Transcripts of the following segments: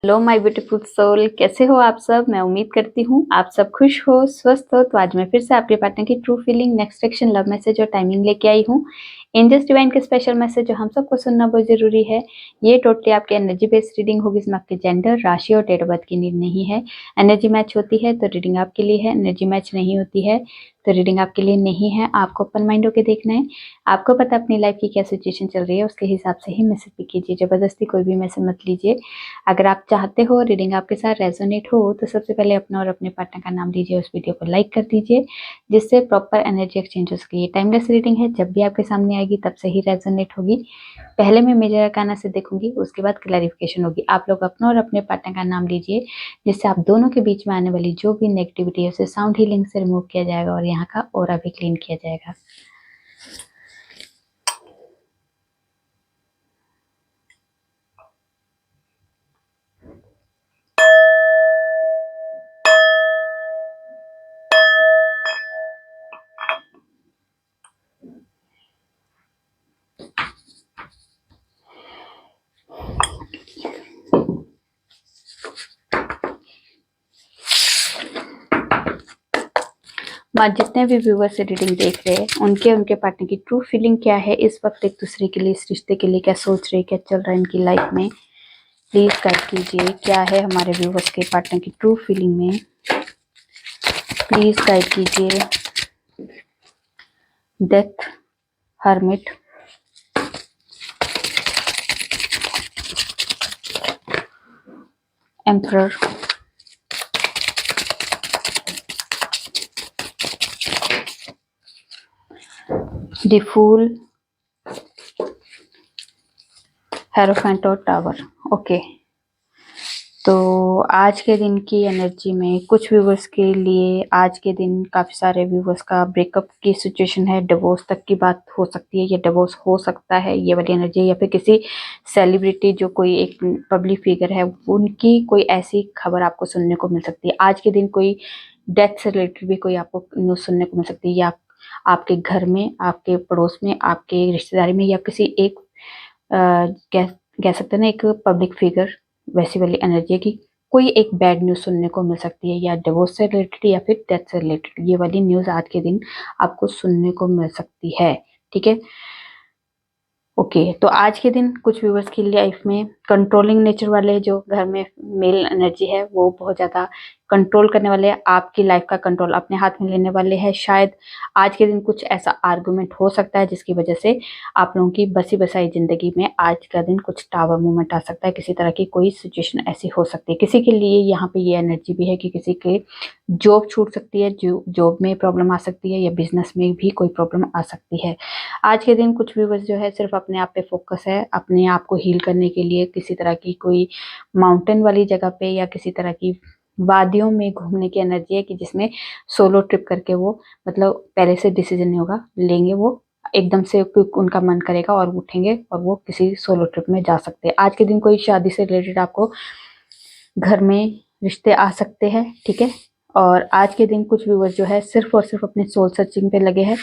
Hello my beautiful soul, कैसे हो आप सब। मैं उम्मीद करती हूँ आप सब खुश हो, स्वस्थ हो। तो आज मैं फिर से आपके पार्टनर की true feeling, next action, love message और टाइमिंग लेके आई हूँ। एंजल्स डिवाइन के स्पेशल मैसेज जो हम सबको सुनना बहुत जरूरी है। ये टोटली आपकी एनर्जी बेस्ड रीडिंग होगी। इसमें आपके जेंडर, राशि और डेट ऑफ बर्थ की नीड नहीं है। एनर्जी मैच होती है तो रीडिंग आपके लिए है, एनर्जी मैच नहीं होती है तो रीडिंग आपके लिए नहीं है। आपको ओपन माइंड होकर देखना है। आपको पता अपनी लाइफ की क्या सिचुएशन चल रही है, उसके हिसाब से ही मैसेज भी कीजिए। जबरदस्ती कोई भी मैसेज मत लीजिए। अगर आप चाहते हो रीडिंग आपके साथ रेजोनेट हो तो सबसे पहले अपना और अपने पार्टनर का नाम लीजिए, उस वीडियो को लाइक कर दीजिए, जिससे प्रॉपर एनर्जी एक्सचेंज हो सके। ये टाइमलेस रीडिंग है, जब भी आपके सामने आएगी तब से ही रेजोनेट होगी। पहले मैं मेजर अरकाना से देखूंगी, उसके बाद क्लैरिफिकेशन होगी। आप लोग अपना और अपने पार्टनर का नाम लीजिए, जिससे आप दोनों के बीच में आने वाली जो भी नेगेटिविटी है उसे साउंड हीलिंग से रिमूव किया जाएगा और यहाँ का ऑरा भी क्लीन किया जाएगा। माँ, जितने भी व्यूवर्स रीडिंग देख रहे हैं उनके पार्टनर की ट्रू फीलिंग क्या है इस वक्त, एक दूसरे के लिए, इस रिश्ते के लिए क्या सोच रहे, क्या चल रहा है इनकी लाइफ में, प्लीज गाइड कीजिए। क्या है हमारे व्यूवर्स के पार्टनर की ट्रू फीलिंग में, प्लीज गाइड कीजिए। Death, hermit, emperor, the fool, hierophant और टावर। ओके, तो आज के दिन की एनर्जी में कुछ व्यूवर्स के लिए आज के दिन काफी सारे व्यूवर्स का ब्रेकअप की सिचुएशन है, डिवोर्स तक की बात हो सकती है, या डिवोर्स हो सकता है ये वाली एनर्जी, या फिर किसी सेलिब्रिटी जो कोई एक पब्लिक फिगर है उनकी कोई ऐसी खबर आपको सुनने को मिल सकती है। आज के दिन कोई डेथ से रिलेटेड भी कोई आपको न्यूज सुनने को मिल सकती है, या आपके घर में, आपके पड़ोस में, आपके रिश्तेदारी में, या किसी एक कह सकते हैं ना एक पब्लिक फिगर, वैसी वाली एनर्जी की कोई एक बैड न्यूज सुनने को मिल सकती है, या डिवोर्स से रिलेटेड या फिर डेथ से रिलेटेड। ये वाली न्यूज आज के दिन आपको सुनने को मिल सकती है। ठीक है, ओके, तो आज के दिन कुछ व्यूवर्स की लाइफ में कंट्रोलिंग नेचर वाले जो घर में मेल एनर्जी है वो बहुत ज़्यादा कंट्रोल करने वाले हैं, आपकी लाइफ का कंट्रोल अपने हाथ में लेने वाले हैं। शायद आज के दिन कुछ ऐसा आर्गुमेंट हो सकता है जिसकी वजह से आप लोगों की बसी बसाई जिंदगी में आज का दिन कुछ टावर मूवमेंट आ सकता है। किसी तरह की कोई सिचुएशन ऐसी हो सकती है। किसी के लिए यहाँ पे ये एनर्जी भी है कि किसी के जॉब छूट सकती है, जॉब में प्रॉब्लम आ सकती है, या बिजनेस में भी कोई प्रॉब्लम आ सकती है। आज के दिन कुछ व्यूवर्स जो है सिर्फ अपने आप पे फोकस है, अपने आप को हील करने के लिए किसी तरह की कोई माउंटेन वाली जगह पे या किसी तरह की वादियों में घूमने की एनर्जी है, कि जिसमें सोलो ट्रिप करके वो, मतलब पहले से डिसीजन नहीं होगा, लेंगे वो एकदम से, उनका मन करेगा और उठेंगे और वो किसी सोलो ट्रिप में जा सकते हैं। आज के दिन कोई शादी से रिलेटेड आपको घर में रिश्ते आ सकते हैं। ठीक है, और आज के दिन कुछ व्यूवर्स जो है सिर्फ और सिर्फ अपने सोल सर्चिंग पे लगे हैं।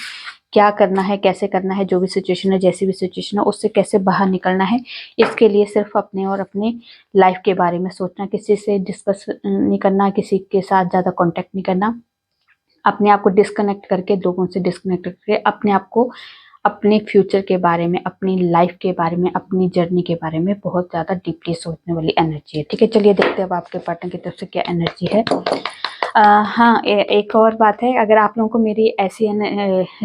क्या करना है, कैसे करना है, जो भी सिचुएशन है, जैसी भी सिचुएशन है, उससे कैसे बाहर निकलना है, इसके लिए सिर्फ अपने और अपने लाइफ के बारे में सोचना, किसी से डिस्कस नहीं करना, किसी के साथ ज़्यादा कांटेक्ट नहीं करना, अपने आप को डिस्कनेक्ट करके, लोगों से डिस्कनेक्ट करके अपने आप को अपने फ्यूचर के बारे में, अपनी लाइफ के बारे में, अपनी जर्नी के बारे में बहुत ज़्यादा डीपली सोचने वाली एनर्जी है। ठीक है, चलिए देखते हैं अब आपके पार्टनर की तरफ से क्या एनर्जी है। हाँ, एक और बात है, अगर आप लोगों को मेरी ऐसी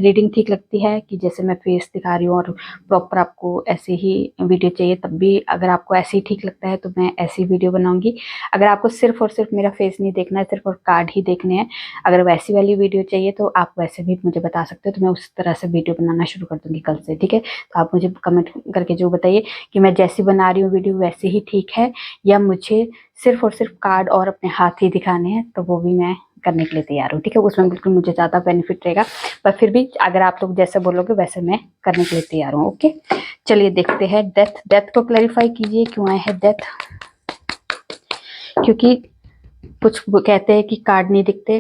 रीडिंग ठीक लगती है कि जैसे मैं फेस दिखा रही हूँ और प्रॉपर आपको ऐसे ही वीडियो चाहिए, तब भी अगर आपको ऐसे ही ठीक लगता है तो मैं ऐसी वीडियो बनाऊंगी। अगर आपको सिर्फ और सिर्फ मेरा फेस नहीं देखना है, सिर्फ और कार्ड ही देखने हैं, अगर वैसी वाली वीडियो चाहिए तो आप वैसे भी मुझे बता सकते हो, तो मैं उस तरह से वीडियो बनाना शुरू कर दूंगी कल से। ठीक है, तो आप मुझे कमेंट करके जो बताइए कि मैं जैसी बना रही हूँ वीडियो वैसे ही ठीक है, या मुझे सिर्फ और सिर्फ कार्ड और अपने हाथ ही दिखाने हैं, तो वो भी मैं करने के लिए तैयार हूँ। ठीक है, उसमें बिल्कुल मुझे ज़्यादा बेनिफिट रहेगा, पर फिर भी अगर आप लोग जैसे बोलोगे वैसे मैं करने के लिए तैयार हूँ। ओके, चलिए देखते हैं। डेथ को क्लैरिफाई कीजिए, क्यों आए हैं डेथ, क्योंकि कुछ कहते हैं कि कार्ड नहीं दिखते,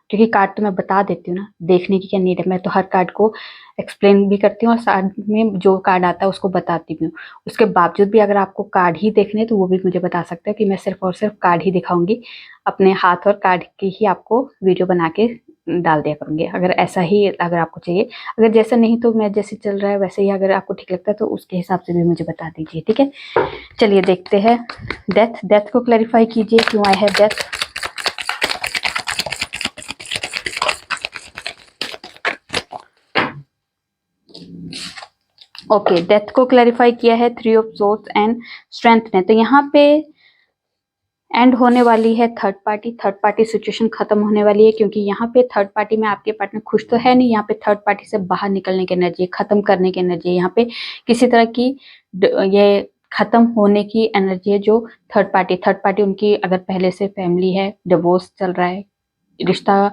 क्योंकि कार्ड तो मैं बता देती हूँ ना, देखने की क्या नीड है, मैं तो हर कार्ड को एक्सप्लेन भी करती हूँ और साथ में जो कार्ड आता है उसको बताती भी हूँ। उसके बावजूद भी अगर आपको कार्ड ही देखने तो वो भी मुझे बता सकते हो कि मैं सिर्फ और सिर्फ कार्ड ही दिखाऊंगी, अपने हाथ और कार्ड की ही आपको वीडियो बना के डाल दिया करूंगी, अगर ऐसा ही अगर आपको चाहिए। अगर जैसा नहीं तो मैं जैसे चल रहा है वैसे ही अगर आपको ठीक लगता है तो उसके हिसाब से भी मुझे बता दीजिए, ठीक है। चलिए देखते हैं डेथ। डेथ को क्लैरिफाई कीजिए, क्यों आया है डेथ। ओके, डेथ को क्लैरिफाई किया है 3 ऑफ सोर्ड्स एंड स्ट्रेंथ ने। तो यहाँ पे एंड होने वाली है third party, third party situation खत्म होने वाली है, क्योंकि यहाँ पे थर्ड पार्टी में आपके पार्टनर खुश तो है नहीं, यहाँ पे थर्ड पार्टी से बाहर निकलने की एनर्जी, खत्म करने की एनर्जी, यहाँ पे किसी तरह की ये खत्म होने की एनर्जी है। जो थर्ड पार्टी उनकी अगर पहले से फैमिली है, डिवोर्स चल रहा है, रिश्ता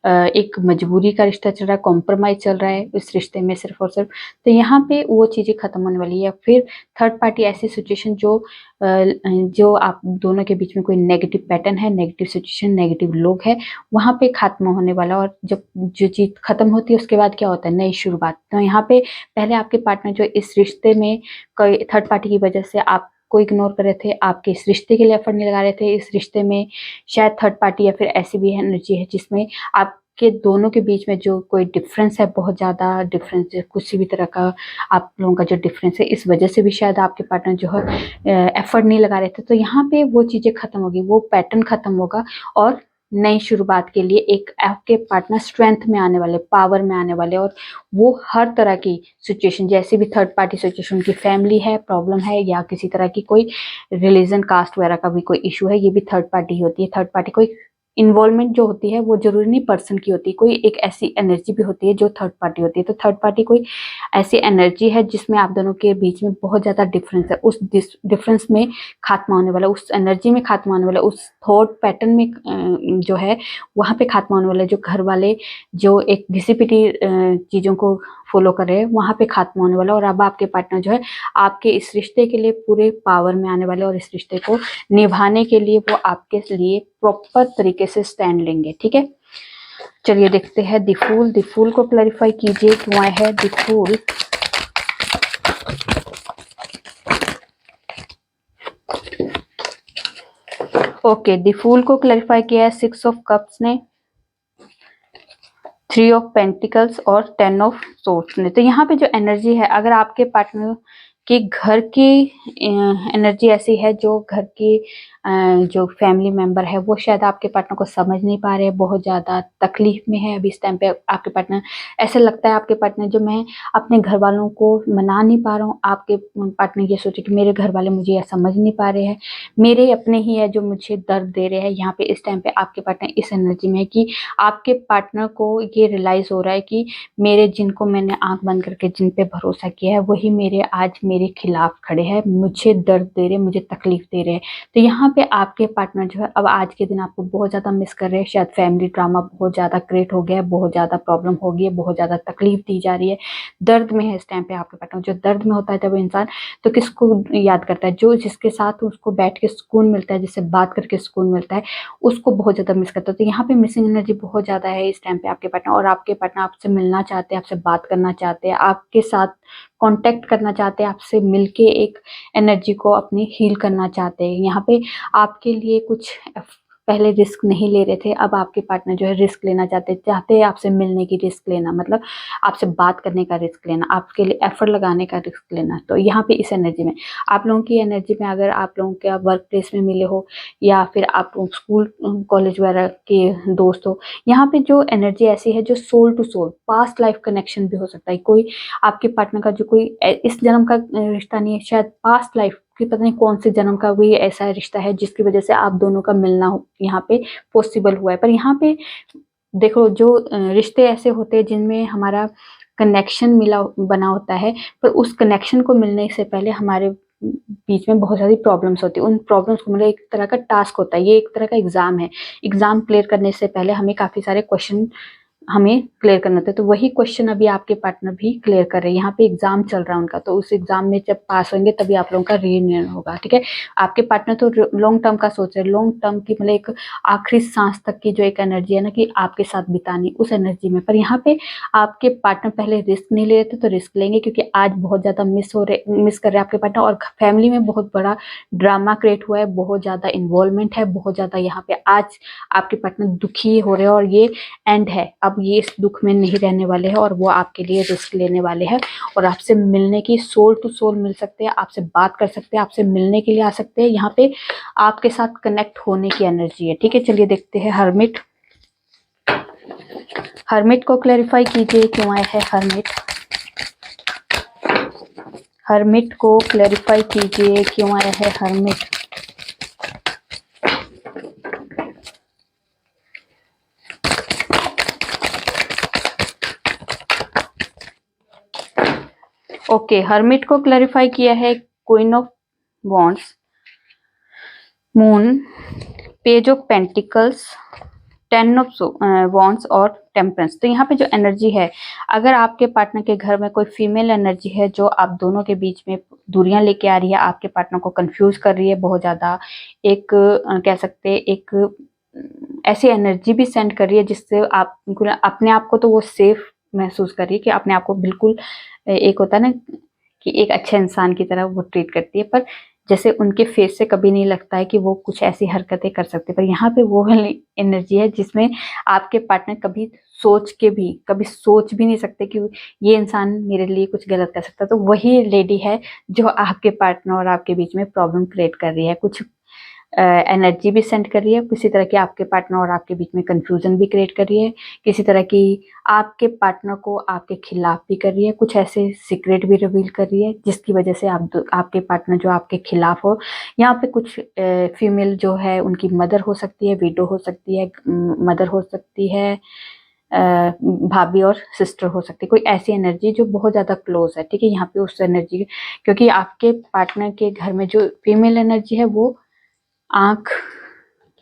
एक मजबूरी का रिश्ता चल रहा है, कॉम्प्रोमाइज चल रहा है इस रिश्ते में सिर्फ और सिर्फ, तो यहाँ पे वो चीजें खत्म होने वाली है। फिर थर्ड पार्टी ऐसी सिचुएशन जो आप दोनों के बीच में कोई नेगेटिव पैटर्न है, नेगेटिव सिचुएशन, नेगेटिव लोग है, वहां पे खात्मा होने वाला। और जब जो चीज खत्म होती है उसके बाद क्या होता है, नई शुरुआत। तो यहाँ पे पहले आपके पार्टनर जो इस रिश्ते में कोई थर्ड पार्टी की वजह से आप को इग्नोर कर रहे थे, आपके इस रिश्ते के लिए एफर्ट नहीं लगा रहे थे, इस रिश्ते में शायद थर्ड पार्टी या फिर ऐसी भी एनर्जी है जिसमें आपके दोनों के बीच में जो कोई डिफरेंस है, बहुत ज्यादा डिफरेंस है, किसी भी तरह का आप लोगों का जो डिफरेंस है, इस वजह से भी शायद आपके पार्टनर जो है एफर्ट नहीं लगा रहे थे। तो यहाँ पे वो चीजें खत्म होगी, वो पैटर्न खत्म होगा और नई शुरुआत के लिए एक आपके पार्टनर स्ट्रेंथ में आने वाले, पावर में आने वाले। और वो हर तरह की सिचुएशन, जैसे भी थर्ड पार्टी सिचुएशन, उनकी फैमिली है, प्रॉब्लम है, या किसी तरह की कोई रिलीजन, कास्ट वगैरह का भी कोई इशू है, ये भी थर्ड पार्टी होती है। थर्ड पार्टी कोई इन्वॉल्वमेंट जो होती है वो जरूरी नहीं पर्सन की होती है, कोई एक ऐसी एनर्जी भी होती है जो थर्ड पार्टी होती है। तो थर्ड पार्टी कोई ऐसी एनर्जी है जिसमें आप दोनों के बीच में बहुत ज्यादा डिफरेंस है, उस डिफरेंस में खात्मा होने वाला, उस एनर्जी में खात्मा होने वाला, उस थॉट पैटर्न में जो है वहां पे खात्मा होने वाला। जो घर वाले जो एक घिसी पिटी चीजों को फॉलो कर रहे हैं, वहां पे खात्मा होने वाला। और अब आपके पार्टनर जो है आपके इस रिश्ते के लिए पूरे पावर में आने वाले, और इस रिश्ते को निभाने के लिए वो आपके लिए प्रॉपर तरीके से स्टैंड लेंगे, ठीक है। चलिए देखते हैं द फूल। द फूल को क्लैरिफाई कीजिए, क्यों आया है the fool. Okay, the fool को क्लैरिफाई किया है 6 ऑफ कप्स ने, 3 ऑफ पेंटिकल्स और 10 ऑफ सोर्ड्स ने। तो यहाँ पे जो एनर्जी है, अगर आपके पार्टनर कि घर की एनर्जी ऐसी है, जो घर की जो फैमिली मेंबर है वो शायद आपके पार्टनर को समझ नहीं पा रहे, बहुत ज़्यादा तकलीफ में है अभी इस टाइम पे आपके पार्टनर। ऐसे लगता है आपके पार्टनर जो मैं अपने घर वालों को मना नहीं पा रहा हूँ, आपके पार्टनर ये सोचे कि मेरे घर वाले मुझे यह समझ नहीं पा रहे हैं, मेरे अपने ही है जो मुझे दर्द दे रहे हैं। यहाँ पे इस टाइम पे आपके पार्टनर इस एनर्जी में है कि आपके पार्टनर को ये रियलाइज हो रहा है कि मेरे जिनको मैंने आंख बंद करके जिन पे भरोसा किया है वही मेरे आज मेरे खिलाफ खड़े हैं, मुझे दर्द दे रहे, मुझे तकलीफ दे रहे हैं। तो यहाँ पे आपके पार्टनर जो है अब आज के दिन आपको बहुत ज्यादा मिस कर रहे हैं। शायद फैमिली ड्रामा बहुत ज्यादा क्रिएट हो गया है, बहुत ज्यादा प्रॉब्लम हो गई है, बहुत ज्यादा तकलीफ दी जा रही है, दर्द में है इस टाइम पे आपके पार्टनर। जो दर्द में होता है जब इंसान, तो किसको याद करता है, जो जिसके साथ उसको बैठ के सुकून मिलता है, जिससे बात करके सुकून मिलता है, उसको बहुत ज्यादा मिस करता है। तो यहाँ पे मिसिंग एनर्जी बहुत ज्यादा है इस टाइम पे आपके पार्टनर। और आपके पार्टनर आपसे मिलना चाहते हैं, आपसे बात करना चाहते हैं, आपके साथ कांटेक्ट करना चाहते हैं, आपसे मिलके एक एनर्जी को अपनी हील करना चाहते हैं। यहाँ पे आपके लिए कुछ पहले रिस्क नहीं ले रहे थे, अब आपके पार्टनर जो है रिस्क लेना चाहते हैं आपसे मिलने की रिस्क लेना, मतलब आपसे बात करने का रिस्क लेना, आपके लिए एफर्ट लगाने का रिस्क लेना। तो यहाँ पे इस एनर्जी में आप लोगों की एनर्जी में, अगर आप लोगों के वर्क प्लेस में मिले हो या फिर आप स्कूल कॉलेज वगैरह के दोस्त हो, यहाँ पे जो एनर्जी ऐसी है जो soul to soul past life connection भी हो सकता है। कोई आपके पार्टनर का जो कोई इस जन्म का रिश्ता नहीं है, शायद पास्ट लाइफ कि पता नहीं कौन से जन्म का भी ऐसा रिश्ता है जिसकी वजह से आप दोनों का मिलना यहाँ पे पॉसिबल हुआ है। पर यहाँ पे देखो, जो रिश्ते ऐसे होते हैं जिनमें हमारा कनेक्शन मिला बना होता है, पर उस कनेक्शन को मिलने से पहले हमारे बीच में बहुत सारी प्रॉब्लम्स होती है। उन प्रॉब्लम्स को मतलब एक तरह का टास्क होता है, ये एक तरह का एग्जाम है। एग्जाम क्लियर करने से पहले हमें काफी सारे क्वेश्चन हमें क्लियर करना होता है। तो वही क्वेश्चन अभी आपके पार्टनर भी क्लियर कर रहे हैं। यहाँ पे एग्जाम चल रहा है उनका, तो उस एग्जाम में जब पास होंगे तभी आप लोगों का रीयूनियन होगा, ठीक है। आपके पार्टनर तो लॉन्ग टर्म का सोच रहे हैं, लॉन्ग टर्म की मतलब एक आखिरी सांस तक की जो एक एनर्जी है ना कि आपके साथ बितानी, उस एनर्जी में। पर यहाँ पे आपके पार्टनर पहले रिस्क नहीं ले रहे थे, तो रिस्क लेंगे, क्योंकि आज बहुत ज्यादा मिस कर रहे हैं आपके पार्टनर, और फैमिली में बहुत बड़ा ड्रामा क्रिएट हुआ है, बहुत ज्यादा इन्वॉल्वमेंट है, बहुत ज्यादा यहाँ पे आज आपके पार्टनर दुखी हो रहे हैं, और ये एंड है। अब ये इस दुख में नहीं रहने वाले हैं, और वो आपके लिए रिस्क लेने वाले हैं, और आपसे मिलने की, सोल टू सोल मिल सकते हैं, आपसे बात कर सकते हैं, आपसे मिलने के लिए आ सकते हैं। यहाँ पे आपके साथ कनेक्ट होने की एनर्जी है, ठीक है। चलिए देखते हैं हर्मिट। हर्मिट को क्लैरिफाई कीजिए, क्यों आया है हर्मिट। हर्मिट को क्लैरिफाई कीजिए, क्यों आया है हर्मिट। ओके, हर्मिट को क्लैरिफाई किया है queen of wands, moon, page of pentacles, 10 of wands और टेम्परेंस। तो यहाँ पे जो एनर्जी है, अगर आपके पार्टनर के घर में कोई फीमेल एनर्जी है जो आप दोनों के बीच में दूरियां लेके आ रही है, आपके पार्टनर को कंफ्यूज कर रही है बहुत ज्यादा, एक कह सकते एक ऐसी एनर्जी भी सेंड कर रही है जिससे आप अपने आप को तो वो सेफ महसूस कर रही है, कि अपने आप को बिल्कुल एक होता है ना कि एक अच्छे इंसान की तरह वो ट्रीट करती है, पर जैसे उनके फेस से कभी नहीं लगता है कि वो कुछ ऐसी हरकतें कर सकते। पर यहाँ पे वो एनर्जी है जिसमें आपके पार्टनर कभी सोच भी नहीं सकते कि ये इंसान मेरे लिए कुछ गलत कर सकता। तो वही लेडी है जो आपके पार्टनर और आपके बीच में प्रॉब्लम क्रिएट कर रही है, कुछ एनर्जी भी सेंड कर रही है, किसी तरह की आपके पार्टनर और आपके बीच में कंफ्यूजन भी क्रिएट कर रही है, किसी तरह की आपके पार्टनर को आपके खिलाफ भी कर रही है, कुछ ऐसे सीक्रेट भी रिवील कर रही है जिसकी वजह से आपके पार्टनर जो आपके खिलाफ हो। यहाँ पे कुछ फीमेल जो है उनकी मदर हो सकती है, विडो हो सकती है, मदर हो सकती है, भाभी और सिस्टर हो सकती है, कोई ऐसी एनर्जी जो बहुत ज्यादा क्लोज है, ठीक है। यहाँ पे उस एनर्जी, क्योंकि आपके पार्टनर के घर में जो फीमेल एनर्जी है वो आंख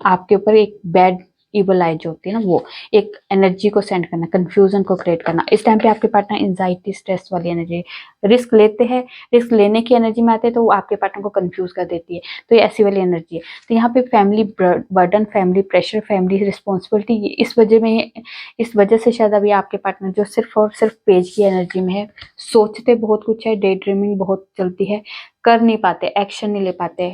आपके ऊपर एक बैड इवल आई जो होती है ना, वो एक एनर्जी को सेंड करना, कंफ्यूजन को क्रिएट करना। इस टाइम पे आपके पार्टनर एंजाइटी स्ट्रेस वाली एनर्जी, रिस्क लेते हैं, रिस्क लेने की एनर्जी में आते हैं तो वो आपके पार्टनर को कंफ्यूज कर देती है, तो ये ऐसी वाली एनर्जी है। तो यहाँ पे family burden, family pressure, family responsibility, इस वजह से शायद अभी आपके पार्टनर जो सिर्फ और सिर्फ पेज की एनर्जी में है, सोचते बहुत कुछ है, डे ड्रीमिंग बहुत चलती है, कर नहीं पाते, एक्शन नहीं ले पाते,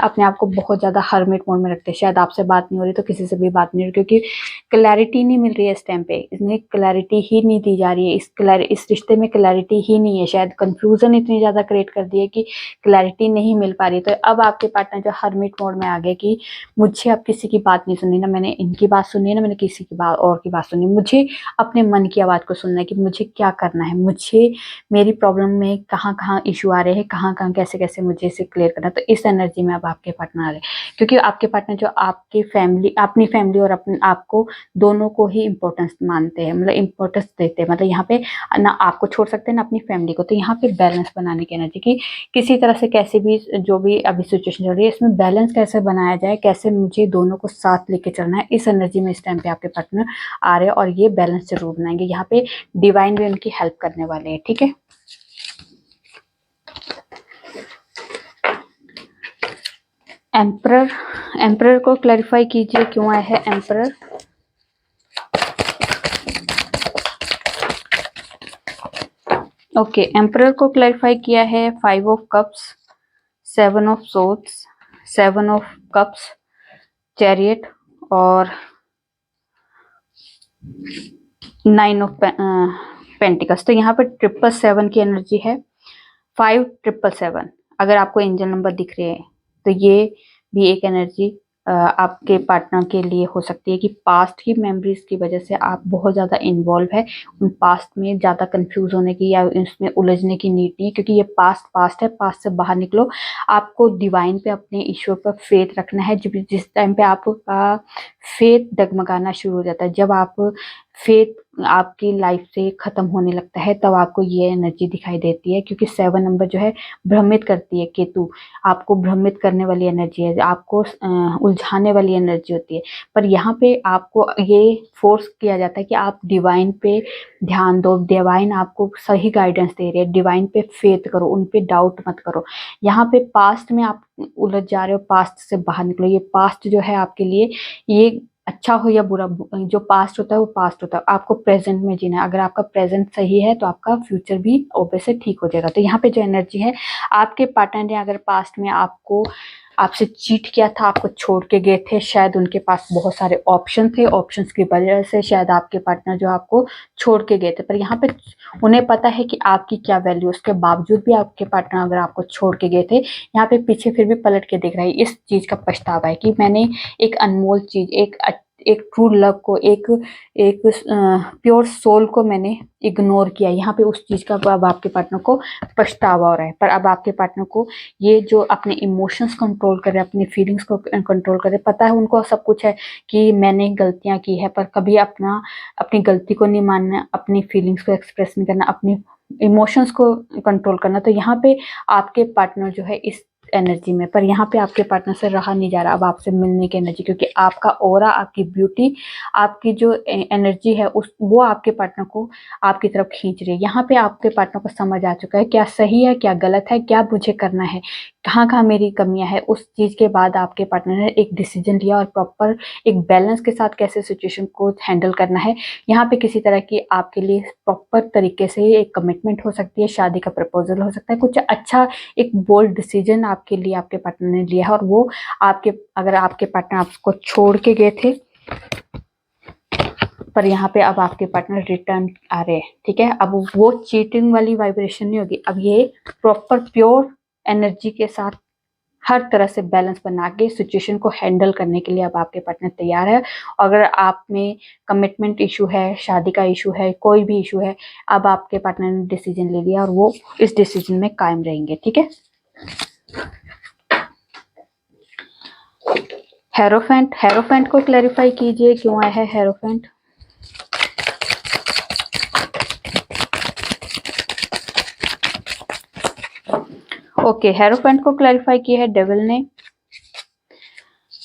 अपने आप को बहुत ज्यादा हर्मिट मोड में रखते हैं। शायद आपसे बात नहीं हो रही तो किसी से भी बात नहीं हो रही, क्योंकि क्लैरिटी नहीं मिल रही है इस टाइम पे, इसमें क्लैरिटी ही नहीं दी जा रही है, इस रिश्ते में क्लैरिटी ही नहीं है। शायद कंफ्यूजन इतनी ज्यादा क्रिएट कर दी है कि क्लैरिटी नहीं मिल पा रही है। तो अब आपके पार्टनर जो हर्मिट मोड में आ गए कि मुझे अब किसी की बात नहीं सुननी, ना मैंने इनकी बात सुननी है, ना मैंने किसी की बात और की बात सुननी, मुझे अपने मन की आवाज को सुनना है कि मुझे क्या करना है, मुझे मेरी प्रॉब्लम में कहाँ कहाँ इशू आ रहे हैं, कहाँ कहाँ कैसे कैसे मुझे इसे क्लियर करना। तो इस एनर्जी में अब आपके पार्टनर आ रहे हैं, क्योंकि आपके पार्टनर जो आपकी फैमिली, अपनी फैमिली और अपने आपको दोनों को ही इम्पोर्टेंस मानते हैं, मतलब इम्पोर्टेंस देते हैं, मतलब यहाँ पे ना आपको छोड़ सकते हैं ना अपनी फैमिली को। तो यहाँ पे बैलेंस बनाने की एनर्जी की किसी तरह से कैसे भी जो भी अभी सिचुएशन चल रही है इसमें बैलेंस कैसे बनाया जाए, कैसे मुझे दोनों को साथ लेके चलना है, इस एनर्जी में इस टाइम पे आपके पार्टनर आ रहे हैं, और ये बैलेंस जरूर बनाएंगे। यहाँ पे डिवाइन भी उनकी हेल्प करने वाले हैं, ठीक है। एम्परर, एम्परर को क्लैरिफाई कीजिए, क्यों आया है एम्परर। ओके, एम्परर को क्लैरिफाई किया है 5 of cups, 7 of swords, 7 of cups, chariot और 9 ऑफ पेंटिकल्स। तो यहाँ पर 777 की एनर्जी है, 5777। अगर आपको एंजल नंबर दिख रहे हैं तो ये भी एक एनर्जी आपके पार्टनर के लिए हो सकती है कि पास्ट की मेमोरीज की वजह से आप बहुत ज़्यादा इन्वॉल्व है, उन पास्ट में ज़्यादा कंफ्यूज होने की या इसमें उलझने की नीड नहीं है, क्योंकि ये पास्ट है, पास्ट से बाहर निकलो। आपको डिवाइन पे, अपने ईश्वर पर फेथ रखना है। जिस टाइम पे आपका फेथ डगमगाना शुरू हो जाता है, जब आप फेथ आपकी लाइफ से खत्म होने लगता है, तब आपको ये एनर्जी दिखाई देती है। क्योंकि 7 नंबर जो है भ्रमित करती है, केतु आपको भ्रमित करने वाली एनर्जी है, आपको उलझाने वाली एनर्जी होती है। पर यहाँ पे आपको ये फोर्स किया जाता है कि आप डिवाइन पे ध्यान दो, डिवाइन आपको सही गाइडेंस दे रही है, डिवाइन पे फेथ करो, उन पे डाउट मत करो। यहाँ पे पास्ट में आप उलझ जा रहे हो, पास्ट से बाहर निकलो। ये पास्ट जो है आपके लिए, ये अच्छा हो या बुरा, जो पास्ट होता है वो पास्ट होता है, आपको प्रेजेंट में जीना है। अगर आपका प्रेजेंट सही है तो आपका फ्यूचर भी ऑब्वियसली ठीक हो जाएगा। तो यहाँ पे जो एनर्जी है, आपके पार्टनर ने अगर पास्ट में आपको आपसे चीट किया था, आपको छोड़ के गए थे, शायद उनके पास बहुत सारे ऑप्शन थे, ऑप्शंस की वजह से शायद आपके पार्टनर जो आपको छोड़ के गए थे, पर यहाँ पे उन्हें पता है कि आपकी क्या वैल्यू, उसके बावजूद भी आपके पार्टनर अगर आपको छोड़ के गए थे, यहाँ पे पीछे फिर भी पलट के देख रहा है। इस चीज का पछतावा है कि मैंने एक अनमोल चीज, एक ट्रू लव को, एक एक प्योर सोल को मैंने इग्नोर किया। यहाँ पे उस चीज का अब आपके पार्टनर को पछतावा हो रहा है। पर अब आपके पार्टनर को ये जो अपने इमोशंस कंट्रोल कर रहे हैं, अपनी फीलिंग्स को कंट्रोल कर रहे हैं, पता है उनको सब कुछ है कि मैंने गलतियां की है, पर कभी अपनी गलती को नहीं मानना, अपनी फीलिंग्स को एक्सप्रेस नहीं करना, अपनी इमोशंस को कंट्रोल करना। तो यहाँ पे आपके पार्टनर जो है इस एनर्जी में, पर यहाँ पे आपके पार्टनर से रहा नहीं जा रहा अब आपसे मिलने की एनर्जी, क्योंकि आपका ऑरा, आपकी ब्यूटी, आपकी जो एनर्जी है उस वो आपके पार्टनर को आपकी तरफ खींच रही है। यहाँ पे आपके पार्टनर को समझ आ चुका है क्या सही है, क्या गलत है, क्या मुझे करना है, कहाँ कहाँ मेरी कमियां है। उस चीज के बाद आपके पार्टनर ने एक डिसीजन लिया और प्रॉपर एक बैलेंस के साथ कैसे सिचुएशन को हैंडल करना है। यहाँ पे किसी तरह की आपके लिए प्रॉपर तरीके से एक कमिटमेंट हो सकती है, शादी का प्रपोजल हो सकता है, कुछ अच्छा एक बोल्ड डिसीजन आपके लिए आपके पार्टनर ने लिया है। और वो अगर आपके पार्टनर आपको छोड़ के गए थे, पर यहाँ पे अब आपके पार्टनर रिटर्न आ रहे हैं, ठीक है। अब वो चीटिंग वाली वाइब्रेशन नहीं होगी, अब ये प्रॉपर प्योर एनर्जी के साथ हर तरह से बैलेंस बना के सिचुएशन को हैंडल करने के लिए अब आपके पार्टनर तैयार है। अगर आप में कमिटमेंट इशू है, शादी का इशू है, कोई भी इशू है, अब आपके पार्टनर ने डिसीजन ले लिया और वो इस डिसीजन में कायम रहेंगे, ठीक है। हेरोफेंट को क्लैरिफाई कीजिए, क्यों आया है हेरोफेंट। ओके, हेरोफेंट को क्लैरिफाई किया है डेविल ने,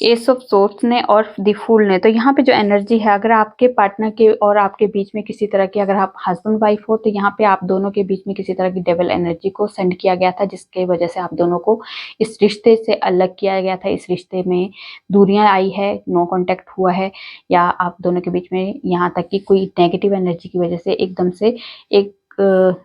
एस ऑफ सोर्ड्स ने और द फूल ने। तो यहाँ पे जो एनर्जी है, अगर आपके पार्टनर के और आपके बीच में किसी तरह की, अगर आप हस्बैंड वाइफ हो, तो यहाँ पे आप दोनों के बीच में किसी तरह की डेविल एनर्जी को सेंड किया गया था, जिसके वजह से आप दोनों को इस रिश्ते से अलग किया गया था। इस रिश्ते में दूरियां आई है, नो कॉन्टेक्ट हुआ है, या आप दोनों के बीच में यहाँ तक कि कोई नेगेटिव एनर्जी की वजह से एकदम से एक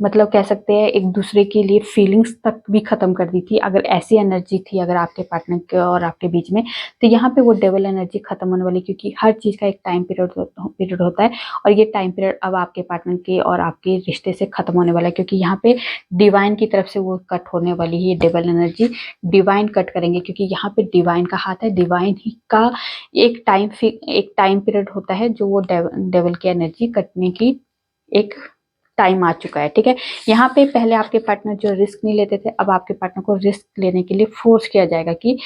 मतलब कह सकते हैं एक दूसरे के लिए फीलिंग्स तक भी खत्म कर दी थी। अगर ऐसी एनर्जी थी अगर आपके पार्टनर के और आपके बीच में, तो यहाँ पे वो डेविल एनर्जी खत्म होने वाली, क्योंकि हर चीज का एक टाइम पीरियड होता है, और ये टाइम पीरियड अब आपके पार्टनर के और आपके रिश्ते से खत्म होने वाला है, क्योंकि यहाँ पे डिवाइन की तरफ से वो कट होने वाली है। ये डेविल एनर्जी डिवाइन कट करेंगे, क्योंकि यहाँ पे डिवाइन का हाथ है, डिवाइन ही का एक टाइम पीरियड होता है जो वो डेविल की एनर्जी कटने की एक टाइम आ चुका है, ठीक है। यहाँ पे पहले आपके पार्टनर जो रिस्क नहीं लेते थे, अब आपके पार्टनर को रिस्क लेने के लिए फोर्स किया जाएगा कि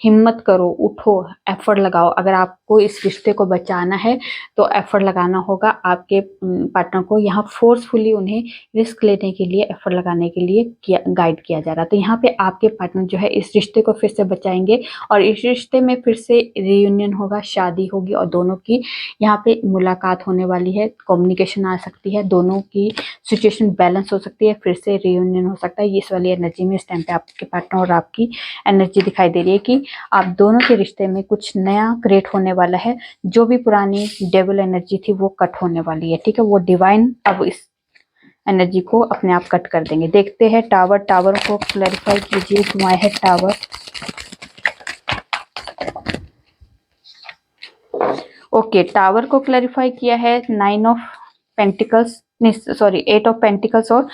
हिम्मत करो, उठो, एफर्ट लगाओ। अगर आपको इस रिश्ते को बचाना है तो एफर्ट लगाना होगा। आपके पार्टनर को यहाँ फोर्सफुली उन्हें रिस्क लेने के लिए, एफर्ट लगाने के लिए गाइड किया जा रहा है। तो यहाँ पे आपके पार्टनर जो है इस रिश्ते को फिर से बचाएंगे, और इस रिश्ते में फिर से रियूनियन होगा, शादी होगी, और दोनों की यहाँ पे मुलाकात होने वाली है, कम्युनिकेशन आ सकती है, दोनों की सिचुएशन बैलेंस हो सकती है, फिर से रियूनियन हो सकता है। ये इस वाली एनर्जी में इस टाइम पे आपके पार्टनर और आपकी एनर्जी दिखाई दे रही है कि आप दोनों के रिश्ते में कुछ नया क्रिएट होने वाला है। जो भी पुरानी डेविल एनर्जी थी वो कट होने वाली है, ठीक है। वो डिवाइन अब इस एनर्जी को अपने आप कट कर देंगे। देखते हैं टावर को क्लैरिफाई कीजिए, क्यों आया है टावर। ओके, टावर को क्लैरिफाई किया है 9 of pentacles, sorry 8 of pentacles और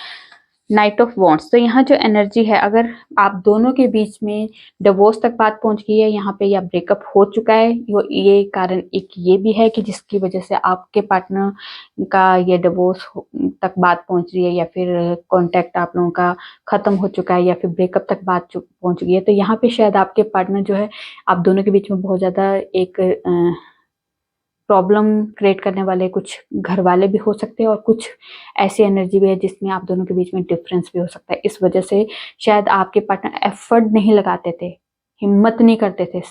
नाइट ऑफ वॉन्ड्स। तो यहाँ जो एनर्जी है, अगर आप दोनों के बीच में डिवोर्स तक बात पहुंच गई है यहाँ पे, या ब्रेकअप हो चुका है, ये कारण एक ये भी है कि जिसकी वजह से आपके पार्टनर का ये डिवोर्स तक बात पहुंच रही है, या फिर कांटेक्ट आप लोगों का खत्म हो चुका है, या फिर ब्रेकअप तक बात पहुंच गई है। तो यहाँ पे शायद आपके पार्टनर जो है, आप दोनों के बीच में बहुत ज्यादा एक प्रॉब्लम क्रिएट करने वाले कुछ घर वाले भी हो सकते हैं और कुछ ऐसी एनर्जी भी है जिसमें आप दोनों के बीच में डिफरेंस भी हो सकता है। इस वजह से शायद आपके पार्टनर एफर्ट नहीं लगाते थे, हिम्मत नहीं करते थे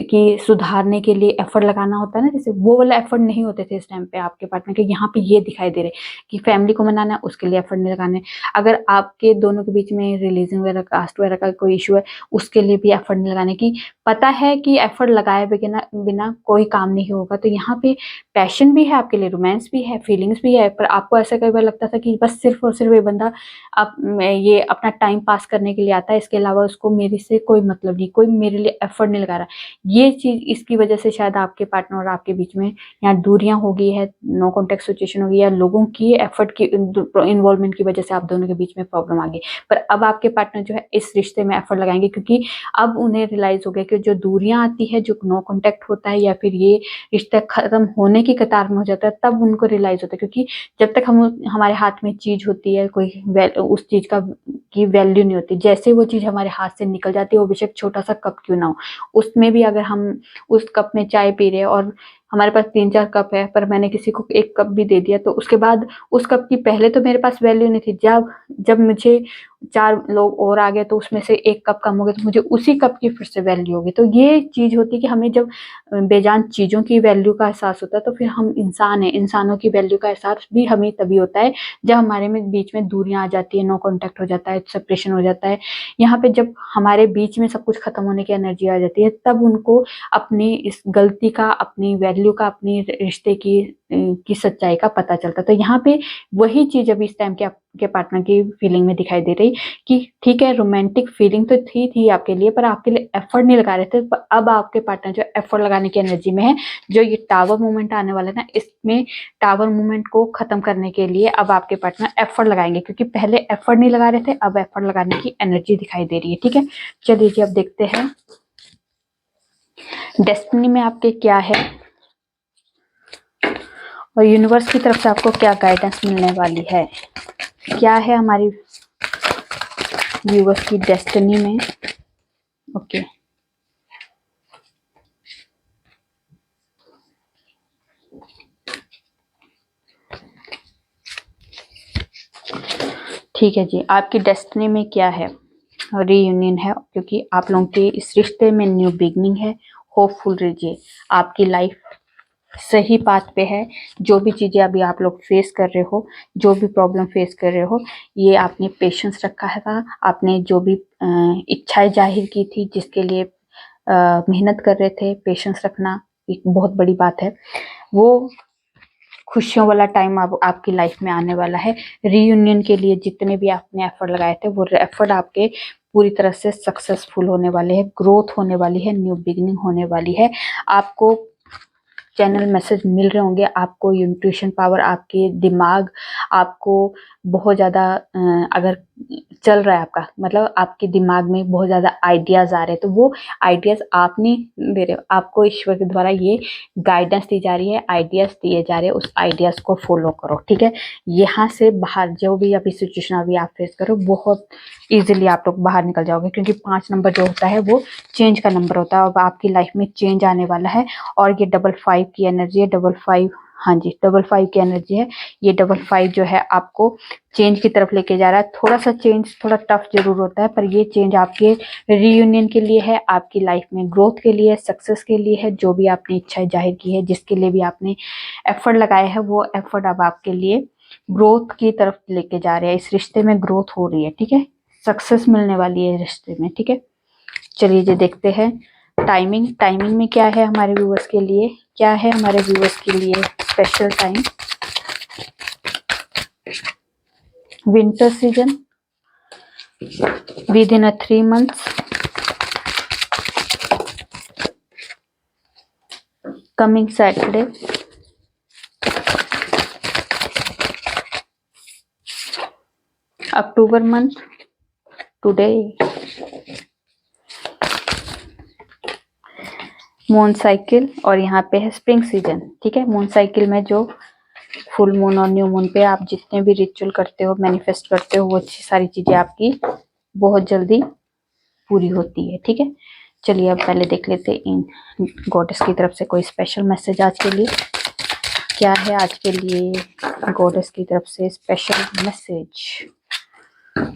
कि सुधारने के लिए एफर्ट लगाना होता है ना, जैसे वो वाला एफर्ट नहीं होते थे इस टाइम पे आपके पार्टनर के। यहाँ पे ये दिखाई दे रहे कि फैमिली को मनाना है, उसके लिए एफर्ट नहीं लगाने। अगर आपके दोनों के बीच में रिलीजन वगैरह, कास्ट वगैरह का कोई इशू है, उसके लिए भी एफर्ट नहीं लगाने की। पता है कि एफर्ट लगाए बिना बिना कोई काम नहीं होगा। तो यहाँ पे पैशन भी है आपके लिए, रोमांस भी है, फीलिंग्स भी है, पर आपको ऐसा कई बार लगता था कि बस सिर्फ और सिर्फ ये बंदा आप ये अपना टाइम पास करने के लिए आता है, इसके अलावा उसको मेरे से कोई मतलब नहीं, कोई मेरे लिए एफर्ट नहीं लगा रहा। ये चीज, इसकी वजह से शायद आपके पार्टनर और आपके बीच में यहाँ दूरियां हो गई है, नो कॉन्टेक्ट सिचुएशन हो गई, या लोगों की एफर्ट की इन्वॉल्वमेंट की वजह से आप दोनों के बीच में प्रॉब्लम आ गई। पर अब आपके पार्टनर जो है इस रिश्ते में एफर्ट लगाएंगे, क्योंकि अब उन्हें रियलाइज हो गया कि जो दूरियां आती है, जो नो कॉन्टेक्ट होता है, या फिर ये रिश्ता खत्म होने की कतार में हो जाता है, तब उनको रियलाइज होता है। क्योंकि जब तक हम हमारे हाथ में चीज होती है, कोई उस चीज का की वैल्यू नहीं होती। जैसे वो चीज हमारे हाथ से निकल जाती है, वो बेशक छोटा सा कप क्यों ना हो, उसमें भी अगर हम उस कप में चाय पी रहे हैं और हमारे पास 3-4 कप है, पर मैंने किसी को एक कप भी दे दिया, तो उसके बाद उस कप की पहले तो मेरे पास वैल्यू नहीं थी। जब जब मुझे 4 लोग और आ गए, तो उसमें से एक कप कम हो गया, तो मुझे उसी कप की फिर से वैल्यू होगी। तो ये चीज होती है कि हमें जब बेजान चीजों की वैल्यू का एहसास होता है, तो फिर हम इंसान हैं, इंसानों की वैल्यू का एहसास भी हमें तभी होता है जब हमारे में बीच में दूरियां आ जाती है, नो कॉन्टेक्ट हो जाता है, सेपरेशन हो जाता है। यहाँ पे जब हमारे बीच में सब कुछ खत्म होने की एनर्जी आ जाती है, तब उनको अपनी इस गलती का, अपनी वैल्यू का, अपनी रिश्ते की सच्चाई का पता चलता। तो यहाँ पे वही चीज अभी इस टाइम के आपके पार्टनर की फीलिंग में दिखाई दे रही कि ठीक है, रोमांटिक फीलिंग तो थी आपके लिए, पर आपके लिए एफर्ट नहीं लगा रहे थे। पर अब आपके पार्टनर जो एफर्ट लगाने की एनर्जी में है, जो ये टावर मूवमेंट आने वाला है ना, इसमें टावर मूवमेंट को खत्म करने के लिए अब आपके पार्टनर एफर्ट लगाएंगे, क्योंकि पहले एफर्ट नहीं लगा रहे थे, अब एफर्ट लगाने की एनर्जी दिखाई दे रही है। ठीक है, चलिए जी अब देखते हैं डेस्टिनी में आपके क्या है और यूनिवर्स की तरफ से आपको क्या गाइडेंस मिलने वाली है। क्या है हमारी व्यूअर्स की डेस्टिनी में। ओके, ठीक है जी, आपकी डेस्टिनी में क्या है। रीयूनियन है, क्योंकि आप लोगों के इस रिश्ते में न्यू बिगनिंग है। होपफुल रहिए, आपकी लाइफ सही पाथ पे है। जो भी चीजें अभी आप लोग फेस कर रहे हो, जो भी प्रॉब्लम फेस कर रहे हो, ये आपने पेशेंस रखा है था, आपने जो भी इच्छाएं जाहिर की थी, जिसके लिए मेहनत कर रहे थे, पेशेंस रखना एक बहुत बड़ी बात है। वो खुशियों वाला टाइम अब आपकी लाइफ में आने वाला है। रीयूनियन के लिए जितने भी आपने एफर्ट लगाए थे, वो एफर्ट आपके पूरी तरह से सक्सेसफुल होने वाले हैं, ग्रोथ होने वाली है, न्यू बिगिनिंग होने वाली है। आपको चैनल मैसेज मिल रहे होंगे, आपको इंट्यूशन पावर, आपके दिमाग, आपको बहुत ज़्यादा अगर चल रहा है आपका, मतलब आपके दिमाग में बहुत ज़्यादा आइडियाज़ आ रहे हैं, तो वो आइडियाज़ आप नहीं दे रहे हो, आपको ईश्वर के द्वारा ये गाइडेंस दी जा रही है, आइडियाज़ दिए जा रहे हैं, उस आइडियाज़ को फॉलो करो। ठीक है, यहाँ से बाहर जो भी अभी सिचुएशन अभी आप फेस करो, बहुत ईजिली आप लोग बाहर निकल जाओगे, क्योंकि 5 नंबर जो होता है वो चेंज का नंबर होता है। अब आपकी लाइफ में चेंज आने वाला है, और ये 55 की एनर्जी है, 55, हाँ जी 55 की एनर्जी है। ये 55 जो है आपको चेंज की तरफ लेके जा रहा है। थोड़ा सा चेंज थोड़ा टफ जरूर होता है, पर ये चेंज आपके रीयूनियन के लिए है, आपकी लाइफ में ग्रोथ के लिए, सक्सेस के लिए है। जो भी आपने इच्छाएं जाहिर की है, जिसके लिए भी आपने एफर्ट लगाया है, वो एफर्ट अब आपके लिए ग्रोथ की तरफ लेके जा रहे हैं। इस रिश्ते में ग्रोथ हो रही है। ठीक है, सक्सेस मिलने वाली है रिश्ते में। ठीक है, चलिए जी देखते हैं टाइमिंग में क्या है हमारे व्यूअर्स के लिए, क्या है हमारे व्यूअर्स के लिए special time. Winter season with in 3 months, coming Saturday, October month, today, moon cycle, और यहाँ पे है स्प्रिंग सीजन। ठीक है, मून साइकिल में जो फुल मून और न्यू मून पे आप जितने भी रिचुअल करते हो, मैनिफेस्ट करते हो, वो अच्छी सारी चीजें आपकी बहुत जल्दी पूरी होती है। ठीक है, चलिए अब पहले देख लेते हैं इन गॉडेस की तरफ से कोई स्पेशल मैसेज आज के लिए। क्या है आज के लिए गॉडेस की तरफ से स्पेशल मैसेज।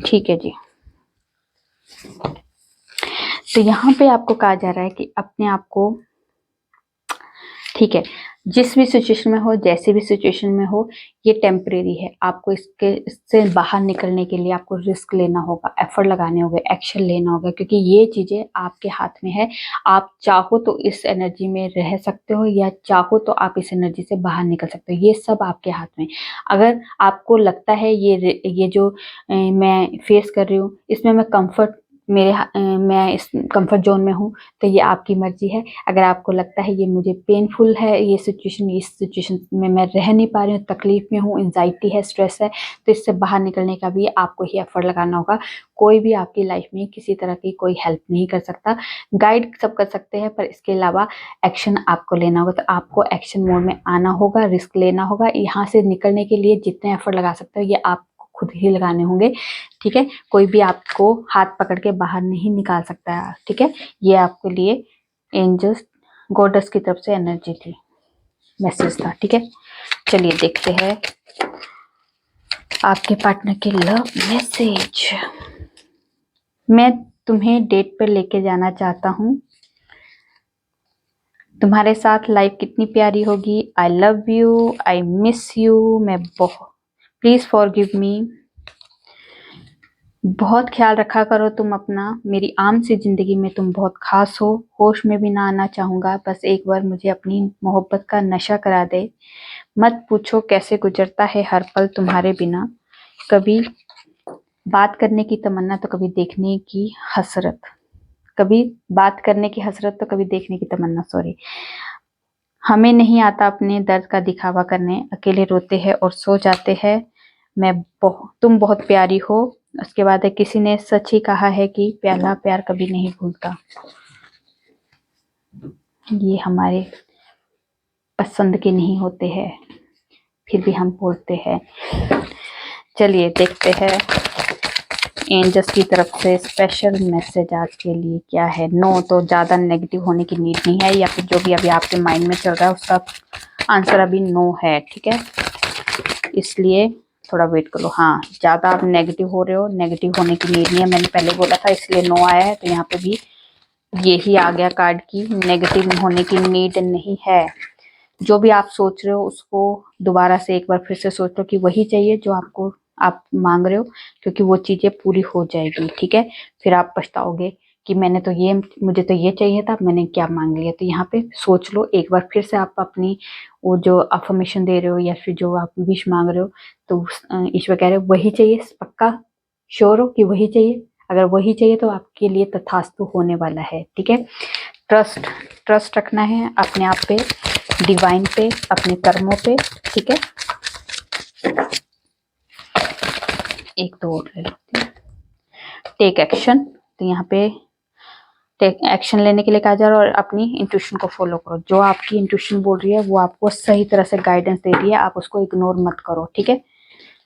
ठीक है जी, तो यहाँ पे आपको कहा जा रहा है कि अपने आप को, ठीक है, जिस भी सिचुएशन में हो, जैसी भी सिचुएशन में हो, ये टेम्परेरी है। आपको इससे बाहर निकलने के लिए आपको रिस्क लेना होगा, एफर्ट लगाने होंगे, एक्शन लेना होगा, क्योंकि ये चीजें आपके हाथ में है। आप चाहो तो इस एनर्जी में रह सकते हो, या चाहो तो आप इस एनर्जी से बाहर निकल सकते हो। ये सब आपके हाथ में। अगर आपको लगता है ये जो मैं फेस कर रही हूँ, इसमें मैं मैं इस कंफर्ट जोन में हूँ, तो ये आपकी मर्जी है। अगर आपको लगता है ये मुझे पेनफुल है, ये सिचुएशन, इस सिचुएशन में मैं रह नहीं पा रही हूँ, तकलीफ में हूँ, एंजाइटी है, स्ट्रेस है, तो इससे बाहर निकलने का भी आपको ही एफर्ट लगाना होगा। कोई भी आपकी लाइफ में किसी तरह की कोई हेल्प नहीं कर सकता। गाइड सब कर सकते हैं, पर इसके अलावा एक्शन आपको लेना होगा। तो आपको एक्शन मोड में आना होगा, रिस्क लेना होगा। यहाँ से निकलने के लिए जितने एफर्ट लगा सकते हो, ये आप खुद ही लगाने होंगे। ठीक है, कोई भी आपको हाथ पकड़ के बाहर नहीं निकाल सकता है। ठीक है, ये आपके लिए एंजल्स, गॉडेस की तरफ से एनर्जी थी, मैसेज था। ठीक है, चलिए देखते हैं आपके पार्टनर के लव मैसेज। मैं तुम्हें डेट पर लेके जाना चाहता हूँ। तुम्हारे साथ लाइफ कितनी प्यारी होगी। I love you, I miss you, मैं बहुत, प्लीज फॉरगिव मी। बहुत ख्याल रखा करो तुम अपना। मेरी आम सी जिंदगी में तुम बहुत खास हो। होश में भी ना आना चाहूंगा। बस एक बार मुझे अपनी मोहब्बत का नशा करा दे। मत पूछो कैसे गुजरता है हर पल तुम्हारे बिना। कभी बात करने की तमन्ना तो कभी देखने की हसरत। कभी बात करने की हसरत तो कभी देखने की तमन्ना, सॉरी। हमें नहीं आता अपने दर्द का दिखावा करने। अकेले रोते हैं और सो जाते हैं। तुम बहुत प्यारी हो। उसके बाद है, किसी ने सच ही कहा है कि पहला प्यार कभी नहीं भूलता। ये हमारे पसंद के नहीं होते हैं, फिर भी हम बोलते हैं। चलिए देखते हैं एंजल्स की तरफ से स्पेशल मैसेज आज के लिए क्या है। नो, तो ज़्यादा नेगेटिव होने की नीड नहीं है, या फिर जो भी अभी आपके माइंड में चल रहा है उसका आंसर अभी नो है। ठीक है, इसलिए थोड़ा वेट करो। हाँ, ज़्यादा आप नेगेटिव हो रहे हो, नेगेटिव होने की नीड नहीं है। मैंने पहले बोला था, इसलिए नो आया है। तो यहाँ पे भी यही आ गया कार्ड की नेगेटिव होने की नीड नहीं है। जो भी आप सोच रहे हो उसको दोबारा से एक बार फिर से सोच लो कि वही चाहिए जो आप मांग रहे हो, क्योंकि वो चीजें पूरी हो जाएगी। ठीक है, फिर आप पछताओगे कि मुझे तो ये चाहिए था, मैंने क्या मांग लिया। तो यहाँ पे सोच लो एक बार फिर से। आप अपनी वो जो अफर्मेशन दे रहे हो या फिर जो आप विश मांग रहे हो, तो ईश्वर कह रहे हो वही चाहिए। पक्का श्योर हो कि वही चाहिए। अगर वही चाहिए तो आपके लिए तथास्तु होने वाला है। ठीक है, ट्रस्ट रखना है अपने आप पे, डिवाइन पे, अपने कर्मों पे। ठीक है, एक दो और ले लो। टेक एक्शन, तो यहाँ पे टेक एक्शन लेने के लिए कहा जा रहा है, और अपनी इंट्यूशन को फॉलो करो। जो आपकी इंट्यूशन बोल रही है वो आपको सही तरह से गाइडेंस दे रही है, आप उसको इग्नोर मत करो। ठीक है,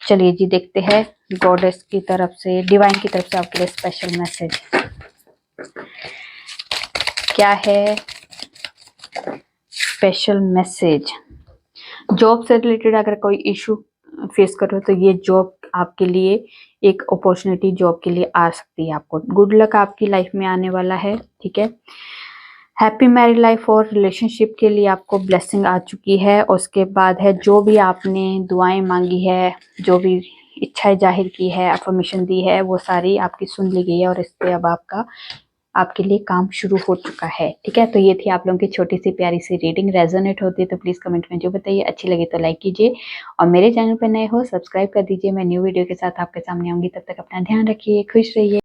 चलिए जी देखते हैं गॉडेस की तरफ से, डिवाइन की तरफ से आपके लिए स्पेशल मैसेज क्या है। स्पेशल मैसेज, जॉब से रिलेटेड अगर कोई इशू फेस कर रहे हो, तो ये जॉब आपके लिए एक अपॉर्चुनिटी जॉब के लिए आ सकती है। आपको गुड लक आपकी लाइफ में आने वाला है। ठीक है, हैप्पी मैरिड लाइफ और रिलेशनशिप के लिए आपको ब्लेसिंग आ चुकी है। और उसके बाद है, जो भी आपने दुआएं मांगी है, जो भी इच्छाएं जाहिर की है, अफर्मेशन दी है, वो सारी आपकी सुन ली गई है, और इस पे अब आपके लिए काम शुरू हो चुका है। ठीक है, तो ये थी आप लोगों की छोटी सी प्यारी सी रीडिंग। रेजोनेट होती है तो प्लीज कमेंट में जो बताइए। अच्छी लगी तो लाइक कीजिए, और मेरे चैनल पर नए हो सब्सक्राइब कर दीजिए। मैं न्यू वीडियो के साथ आपके सामने आऊंगी। तब तक अपना ध्यान रखिए, खुश रहिए।